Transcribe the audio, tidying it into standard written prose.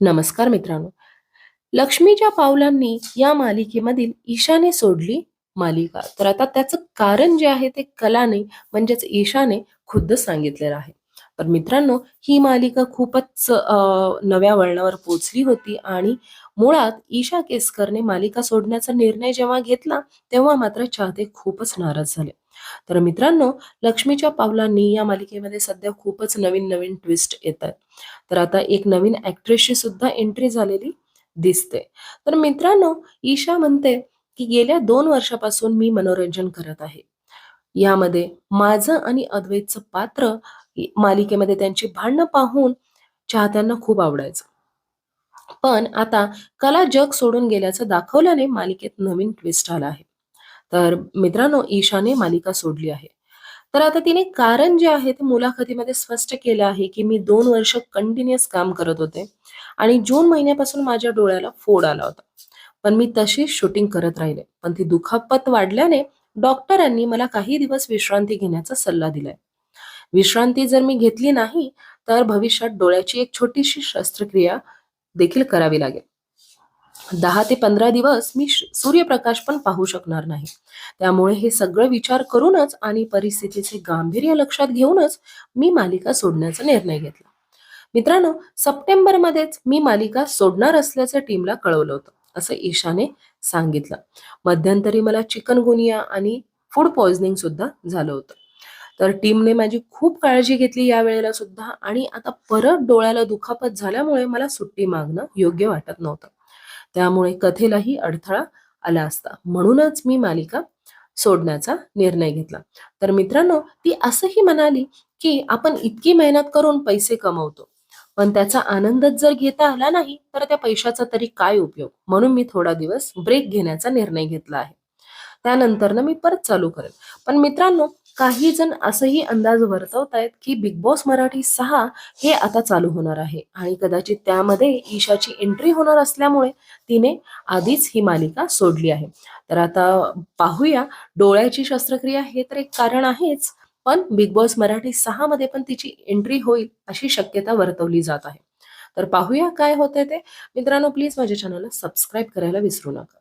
नमस्कार मित्रांनो. लक्ष्मीच्या पावलांनी या मालिकेमधील ईशाने सोडली मालिका. तर आता त्याचं कारण जे आहे ते कलाने म्हणजेच ईशाने खुद्द सांगितलेलं आहे. तर मित्रांनो, ही मालिका खूपच नव्या वळणावर पोहोचली होती आणि मुळात ईशा केसकरने मालिका सोडण्याचा निर्णय जेव्हा घेतला, तेव्हा मात्र चाहते खूपच नाराज झाले. तर मित्रांनो, लक्ष्मीच्या पावलांनी या मालिकेमध्ये सध्या खूपच नवीन-नवीन ट्विस्ट येतायत. तर आता एक नवीन ॲक्ट्रेसची सुद्धा एंट्री झालेली दिसते. तर मित्रांनो, ईशा म्हणते, की गेल्या 2 वर्षापासून मी मनोरंजन करत आहे. यामध्ये माझं आणि अद्वैतचं पात्र मालिकेमध्ये त्यांची भांडणं पाहून चाहत्यांना खूप आवडायचं. पण आता कला जग सोडून गेल्याचं दाखवल्याने मालिकेत नवीन ट्विस्ट आला आहे. तर मित्रांनो, ईशाने मालिका सोडली आहे. तर आता तिने कारण जे आहे ते मुलाखतीमध्ये स्पष्ट केलं आहे, की मी 2 वर्ष कंटिन्युअस काम करत होते आणि जून महिन्यापासून माझ्या डोळ्याला फोड आला होता. पण मी तशीच शूटिंग करत राहिले. पण ती दुखापत वाढल्याने डॉक्टरांनी मला काही दिवस विश्रांती घेण्याचा सल्ला दिलाय. विश्रांती जर मी घेतली नाही, तर भविष्यात डोळ्याची एक छोटीशी शस्त्रक्रिया देखील करावी लागेल. 10 ते 15 दिवस मी सूर्यप्रकाश पण पाहू शकणार नाही. त्यामुळे हे सगळं विचार करूनच आणि परिस्थितीचे गांभीर्य लक्षात घेऊनच मी मालिका सोडण्याचा निर्णय घेतला. मित्रांनो, सप्टेंबरमध्येच मी मालिका सोडणार असल्याचं टीमला कळवलं होतं, असं ईशाने सांगितलं. मध्यंतरी मला चिकनगुनिया आणि फूड पॉइझनिंग सुद्धा झालं होतं. तर टीमने माझी खूप काळजी घेतली यावेळेला सुद्धा आणि आता परत डोळ्याला दुखापत झाल्यामुळे मला सुट्टी मागणं योग्य वाटत नव्हतं. त्यामुळे कथेलाही अडथळा आला असता. म्हणूनच मी मालिका सोडण्याचा निर्णय घेतला. तर मित्रांनो, ती असंही म्हणाली, की आपण इतकी मेहनत करून पैसे कमवतो. पण त्याचा आनंदच जर घेता आला नाही, तर त्या पैशाचा तरी काय उपयोग? म्हणून मी थोडा दिवस ब्रेक घेण्याचा निर्णय घेतला आहे. त्यानंतरनं मी परत चालू करेन. पण मित्रांनो, काही जण असंही अंदाज वर्तवतायत, की बिग बॉस मराठी 6 हे आता चालू होणार आहे आणि कदाचित त्यामध्ये ईशाची एंट्री होणार असल्यामुळे तिने आधीच ही मालिका सोडली आहे. तर आता पाहूया, डोळ्याची शस्त्रक्रिया हे तर एक कारण आहेच, पण बिग बॉस मराठी 6 मध्ये पण तिची एंट्री होईल अशी शक्यता वर्तवली जात आहे. तर पाहूया काय होतंय ते. मित्रांनो, प्लीज माझ्या चॅनलला सबस्क्राईब करायला विसरू नका.